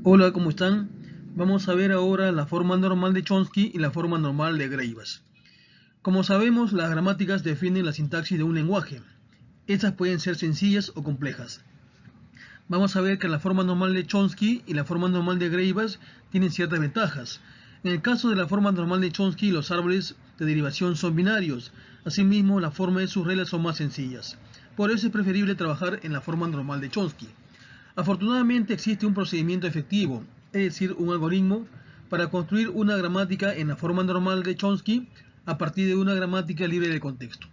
Hola, ¿cómo están? Vamos a ver ahora la forma normal de Chomsky y la forma normal de Greivas. Como sabemos, las gramáticas definen la sintaxis de un lenguaje. Estas pueden ser sencillas o complejas. Vamos a ver que la forma normal de Chomsky y la forma normal de Greivas tienen ciertas ventajas. En el caso de la forma normal de Chomsky, los árboles de derivación son binarios. Asimismo, la forma de sus reglas son más sencillas. Por eso es preferible trabajar en la forma normal de Chomsky. Afortunadamente existe un procedimiento efectivo, es decir, un algoritmo, para construir una gramática en la forma normal de Chomsky a partir de una gramática libre de contexto.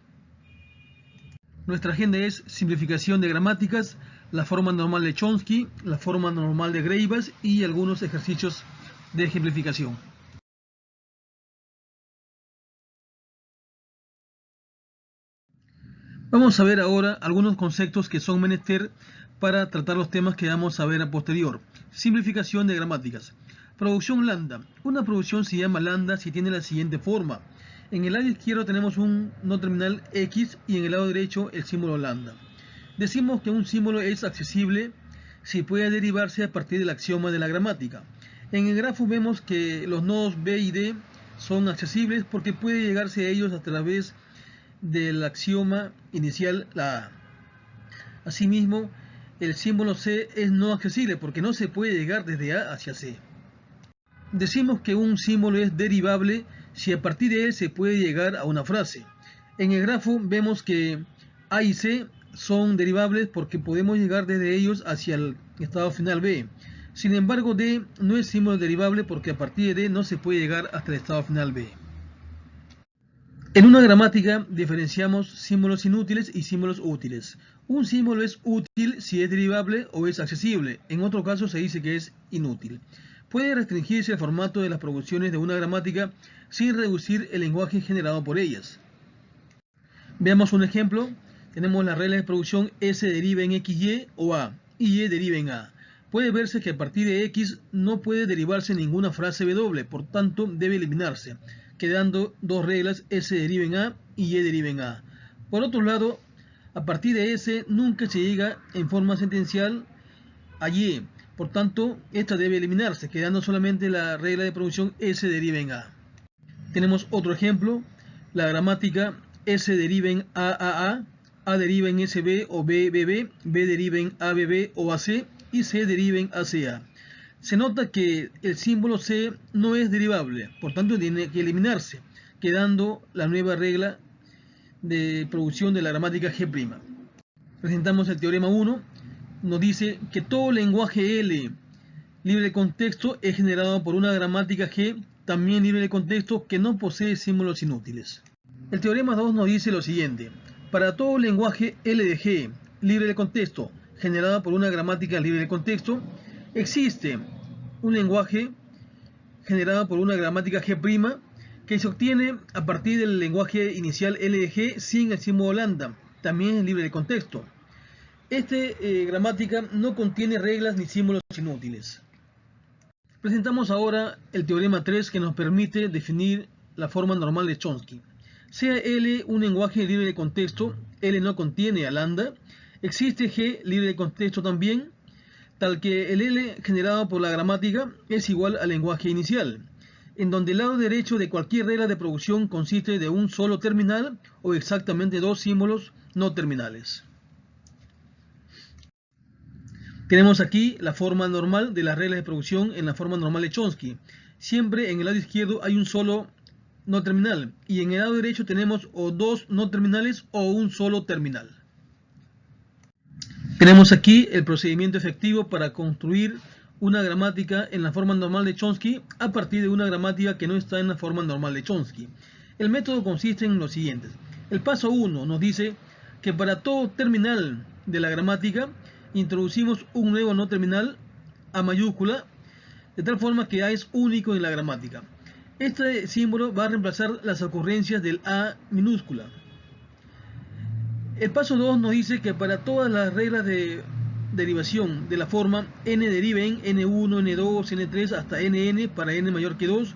Nuestra agenda es simplificación de gramáticas, la forma normal de Chomsky, la forma normal de Greivas y algunos ejercicios de ejemplificación. Vamos a ver ahora algunos conceptos que son menester para tratar los temas que vamos a ver a posterior. Simplificación de gramáticas. Producción lambda. Una producción se llama lambda si tiene la siguiente forma. En el lado izquierdo tenemos un no terminal X y en el lado derecho el símbolo lambda. Decimos que un símbolo es accesible si puede derivarse a partir del axioma de la gramática. En el grafo vemos que los nodos B y D son accesibles porque puede llegarse a ellos a través del axioma inicial, la A. Asimismo, el símbolo C es no accesible porque no se puede llegar desde A hacia C. Decimos que un símbolo es derivable si a partir de él se puede llegar a una frase. En el grafo vemos que A y C son derivables porque podemos llegar desde ellos hacia el estado final B. Sin embargo, D no es símbolo derivable porque a partir de D no se puede llegar hasta el estado final B. En una gramática diferenciamos símbolos inútiles y símbolos útiles. Un símbolo es útil si es derivable o es accesible. En otro caso se dice que es inútil. Puede restringirse el formato de las producciones de una gramática sin reducir el lenguaje generado por ellas. Veamos un ejemplo. Tenemos la regla de producción S deriva en XY o A y Y deriva en A. Puede verse que a partir de X no puede derivarse ninguna frase W, por tanto debe eliminarse, quedando dos reglas S deriva en A y Y deriva en A. Por otro lado, a partir de S nunca se llega en forma sentencial a Y, por tanto esta debe eliminarse, quedando solamente la regla de producción S deriva en A. Tenemos otro ejemplo, la gramática S deriva en A deriva en SB o BBB, B deriva en ABB o AC y C deriva en ACA. Se nota que el símbolo C no es derivable, por tanto tiene que eliminarse, quedando la nueva regla de producción de la gramática G'. Presentamos el teorema 1, nos dice que todo lenguaje L libre de contexto es generado por una gramática G también libre de contexto que no posee símbolos inútiles. El teorema 2 nos dice lo siguiente: para todo lenguaje L de G libre de contexto generado por una gramática libre de contexto, existe un lenguaje generado por una gramática G' que se obtiene a partir del lenguaje inicial L de G sin el símbolo lambda, también es libre de contexto. Esta gramática no contiene reglas ni símbolos inútiles. Presentamos ahora el teorema 3 que nos permite definir la forma normal de Chomsky. Sea L un lenguaje libre de contexto, L no contiene a lambda, existe G libre de contexto también, tal que el L generado por la gramática es igual al lenguaje inicial, en donde el lado derecho de cualquier regla de producción consiste de un solo terminal o exactamente dos símbolos no terminales. Tenemos aquí la forma normal de las reglas de producción en la forma normal de Chomsky. Siempre en el lado izquierdo hay un solo no terminal y en el lado derecho tenemos o dos no terminales o un solo terminal. Tenemos aquí el procedimiento efectivo para construir una gramática en la forma normal de Chomsky a partir de una gramática que no está en la forma normal de Chomsky. El método consiste en lo siguiente. El paso 1 nos dice que para todo terminal de la gramática introducimos un nuevo no terminal A mayúscula, de tal forma que A es único en la gramática. Este símbolo va a reemplazar las ocurrencias del A minúscula. El paso 2 nos dice que para todas las reglas de derivación de la forma n deriva en n1, n2, n3 hasta nn para n mayor que 2,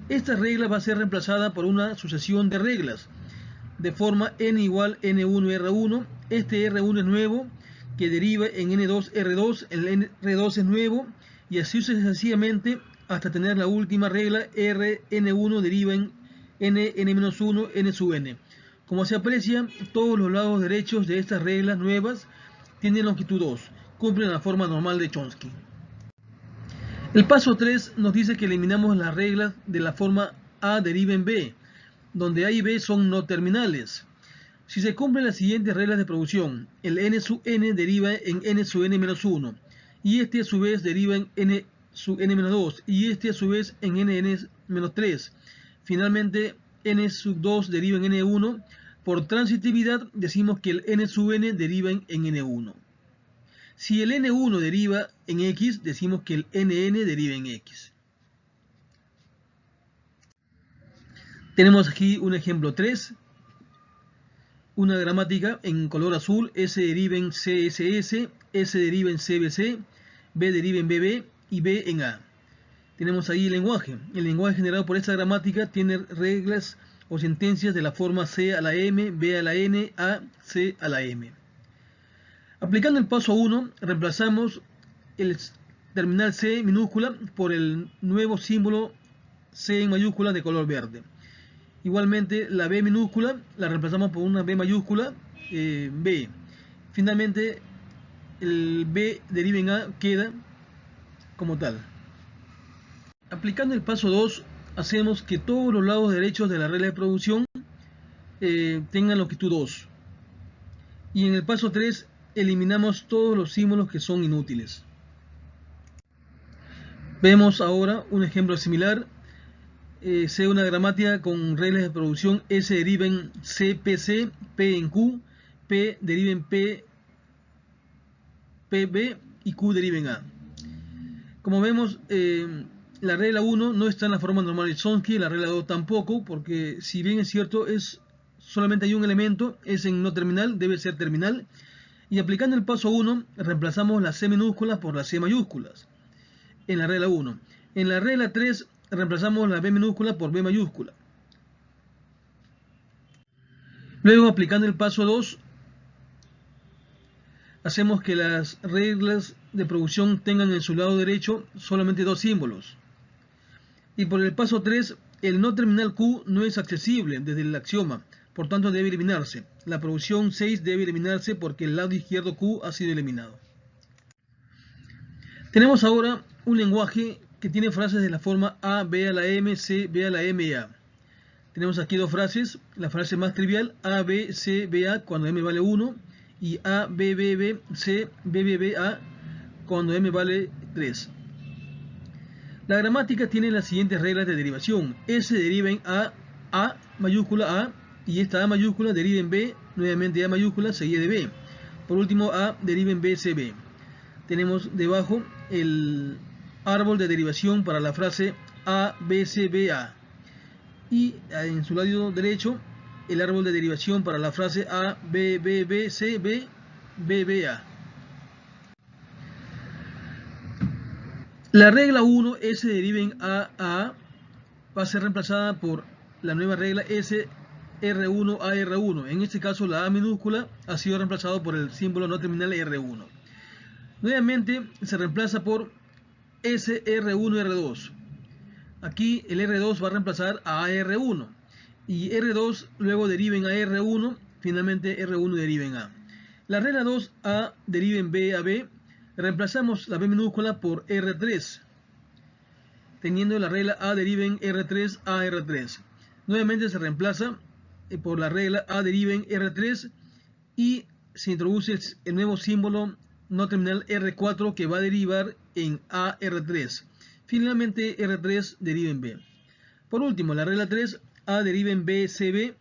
esta regla va a ser reemplazada por una sucesión de reglas de forma n igual n1 r1. Este r1 es nuevo, que deriva en n2 r2, el r2 es nuevo y así sucesivamente hasta tener la última regla Rn1 deriva en n-1 n sub n. Como se aprecia, todos los lados derechos de estas reglas nuevas tienen longitud 2, cumplen la forma normal de Chomsky. El paso 3 nos dice que eliminamos las reglas de la forma A deriva en B, donde A y B son no terminales. Si se cumplen las siguientes reglas de producción, el n sub n deriva en n sub n menos 1, y este a su vez deriva en n sub n menos 2, y este a su vez en n menos 3. Finalmente, n sub 2 deriva en n1. Por transitividad decimos que el n sub n deriva en n1. Si el n1 deriva en x, decimos que el nn deriva en x. Tenemos aquí un ejemplo 3. Una gramática en color azul, S deriva en CSS, S deriva en CBC, B deriva en BB y B en A. Tenemos ahí el lenguaje. El lenguaje generado por esta gramática tiene reglas o sentencias de la forma C a la M, B a la N, A, C a la M. Aplicando el paso 1, reemplazamos el terminal C minúscula por el nuevo símbolo C en mayúscula de color verde. Igualmente la B minúscula la reemplazamos por una B mayúscula B. Finalmente el B deriva en A queda como tal. Aplicando el paso 2 hacemos que todos los lados derechos de la regla de producción tengan longitud 2. Y en el paso 3 eliminamos todos los símbolos que son inútiles. Vemos ahora un ejemplo similar. C una gramática con reglas de producción. S deriva en CPC, P en Q, P deriva en P, PB y Q deriva en A. Como vemos, la regla 1 no está en la forma normal de Chomsky, la regla 2 tampoco, porque si bien es cierto, solamente hay un elemento, es en no terminal, debe ser terminal. Y aplicando el paso 1, reemplazamos las C minúsculas por las C mayúsculas en la regla 1. En la regla 3, reemplazamos la B minúscula por B mayúscula. Luego, aplicando el paso 2, hacemos que las reglas de producción tengan en su lado derecho solamente dos símbolos. Y por el paso 3, el no terminal Q no es accesible desde el axioma, por tanto debe eliminarse. La producción 6 debe eliminarse porque el lado izquierdo Q ha sido eliminado. Tenemos ahora un lenguaje que tiene frases de la forma A, B a la M, C, B a la M y A. Tenemos aquí dos frases. La frase más trivial, A, B, C, B, A, cuando M vale 1, y A, B, B, B, C, B, B, B, A, cuando M vale 3. La gramática tiene las siguientes reglas de derivación. S deriva en A mayúscula A, y esta A mayúscula deriva en B, nuevamente A mayúscula seguida de B. Por último, A deriva en B, C, B. Tenemos debajo el árbol de derivación para la frase A, B, C, B, A. Y en su lado derecho, el árbol de derivación para la frase A, B, B, B, C, B, B, B, A. La regla 1, S deriva en A, va a ser reemplazada por la nueva regla S, R1, A, R1. En este caso, la A minúscula ha sido reemplazado por el símbolo no terminal R1. Nuevamente, se reemplaza por S, R1, R2. Aquí el R2 va a reemplazar a R1. Y R2 luego deriva en AR1, finalmente R1 deriva en A. La regla 2, A deriva en B a B. Reemplazamos la B minúscula por R3, teniendo la regla A deriva en R3 a R3. Nuevamente se reemplaza por la regla A deriva en R3 y se introduce el nuevo símbolo no terminal R4 que va a derivar en AR3. Finalmente R3 deriva en B. Por último, la regla 3, A deriva en BCB,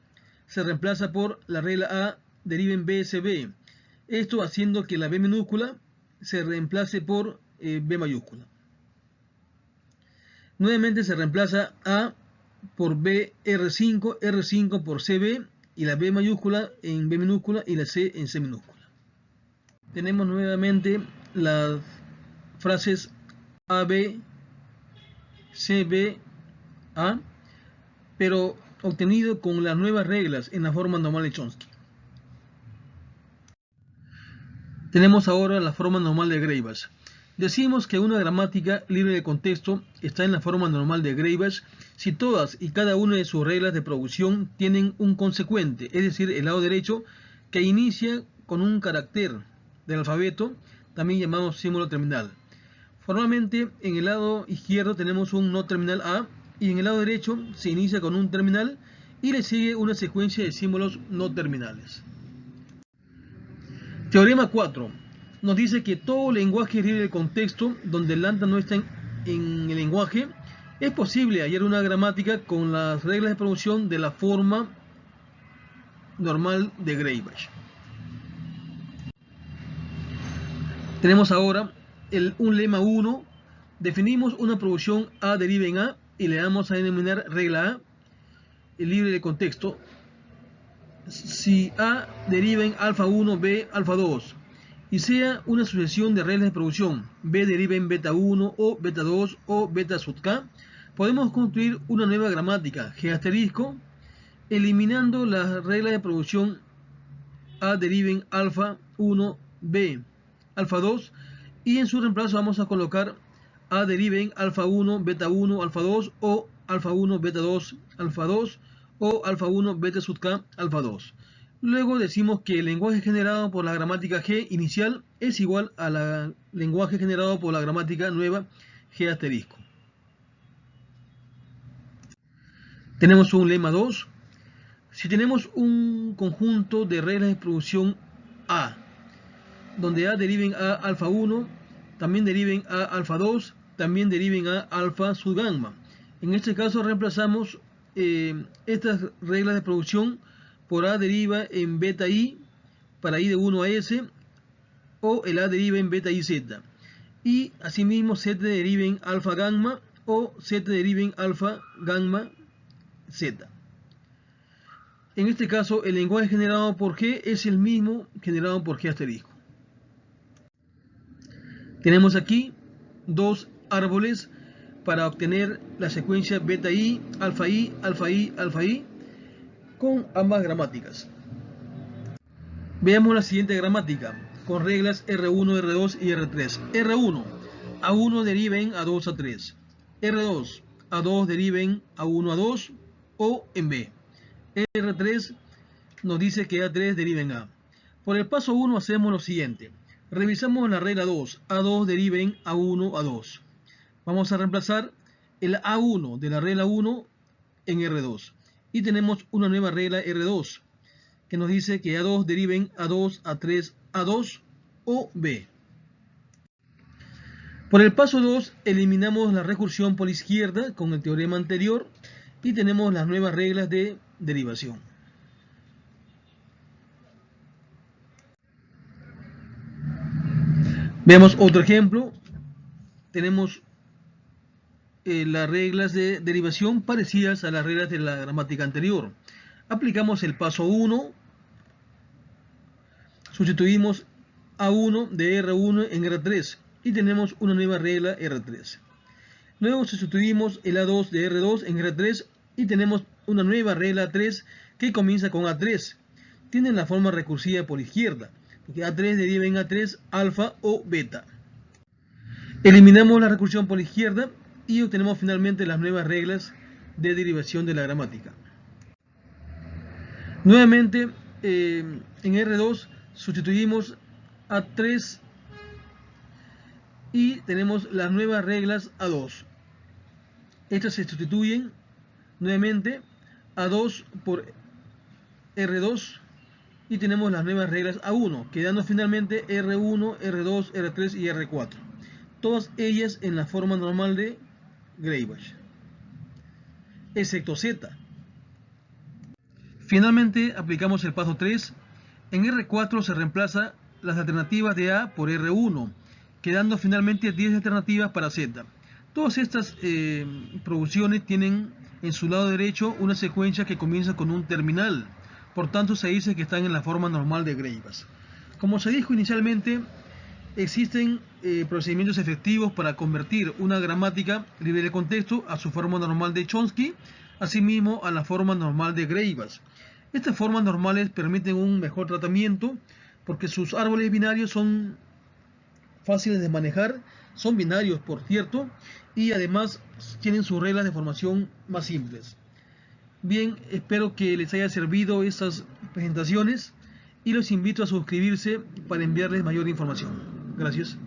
se reemplaza por la regla A deriva en BCB. Esto haciendo que la B minúscula se reemplace por B mayúscula. Nuevamente se reemplaza A por B R5, R5 por CB y la B mayúscula en B minúscula y la C en C minúscula. Tenemos nuevamente las frases AB, CB, A, pero obtenido con las nuevas reglas en la forma normal de Chomsky. Tenemos ahora la forma normal de Greibach. Decimos que una gramática libre de contexto está en la forma normal de Greibach si todas y cada una de sus reglas de producción tienen un consecuente, es decir, el lado derecho, que inicia con un carácter del alfabeto, también llamado símbolo terminal. Formalmente, en el lado izquierdo tenemos un no terminal A, y en el lado derecho se inicia con un terminal y le sigue una secuencia de símbolos no terminales. Teorema 4. Nos dice que todo lenguaje libre de contexto donde el lambda no está en el lenguaje, es posible hallar una gramática con las reglas de producción de la forma normal de Greibach. Tenemos ahora un lema 1. Definimos una producción A deriva en A y le damos a denominar regla A, libre de contexto. Si A deriva en alfa 1, B, alfa 2, y sea una sucesión de reglas de producción, B deriva en beta 1 o beta 2 o beta sub K, podemos construir una nueva gramática, G asterisco, eliminando las reglas de producción A deriva en alfa 1, B, alfa 2, y en su reemplazo vamos a colocar A deriva en alfa 1, beta 1, alfa 2, o alfa 1, beta 2, alfa 2, o alfa 1, beta sub K, alfa 2. Luego decimos que el lenguaje generado por la gramática G inicial es igual al lenguaje generado por la gramática nueva G asterisco. Tenemos un lema 2. Si tenemos un conjunto de reglas de producción A, donde A deriven a alfa 1, también deriven a alfa 2, también deriven a alfa sub gamma. En este caso reemplazamos estas reglas de producción por A deriva en beta I para I de 1 a S, o el A deriva en beta I Z, y asimismo Z deriva en alfa gamma o Z deriva en alfa gamma Z. En este caso el lenguaje generado por G es el mismo generado por G asterisco. Tenemos aquí dos árboles para obtener la secuencia beta I, alfa I, alfa I, alfa I, con ambas gramáticas. Veamos la siguiente gramática, con reglas R1, R2 y R3. R1, A1 deriva en A2, A3. R2, A2 deriva en A1, A2 o en B. R3 nos dice que A3 deriva en A. Por el paso 1 hacemos lo siguiente. Revisamos la regla 2, A2 deriva en A1, A2. Vamos a reemplazar el A1 de la regla 1 en R2. Y tenemos una nueva regla R2, que nos dice que A2 deriva en A2, A3, A2 o B. Por el paso 2 eliminamos la recursión por izquierda con el teorema anterior y tenemos las nuevas reglas de derivación. Veamos otro ejemplo. Tenemos las reglas de derivación parecidas a las reglas de la gramática anterior. Aplicamos el paso 1, sustituimos A1 de R1 en R3 y tenemos una nueva regla R3. Luego sustituimos el A2 de R2 en R3 y tenemos una nueva regla 3 que comienza con A3. Tienen la forma recursiva por izquierda, porque A3 deriva en A3, alfa o beta. Eliminamos la recursión por izquierda y obtenemos finalmente las nuevas reglas de derivación de la gramática. Nuevamente, en R2 sustituimos A3 y tenemos las nuevas reglas A2. Estas se sustituyen nuevamente A2 por R2 y tenemos las nuevas reglas A1, quedando finalmente R1, R2, R3 y R4. Todas ellas en la forma normal de Greibach, excepto Z. Finalmente aplicamos el paso 3. En R4 se reemplaza las alternativas de A por R1, quedando finalmente 10 alternativas para Z. Todas estas producciones tienen en su lado derecho una secuencia que comienza con un terminal. Por tanto se dice que están en la forma normal de Greibach. Como se dijo inicialmente, existen procedimientos efectivos para convertir una gramática libre de contexto a su forma normal de Chomsky, asimismo a la forma normal de Greibach. Estas formas normales permiten un mejor tratamiento porque sus árboles binarios son fáciles de manejar, Son binarios, por cierto, y además tienen sus reglas de formación más simples. Bien, espero que les haya servido estas presentaciones y los invito a suscribirse para enviarles mayor información. Gracias.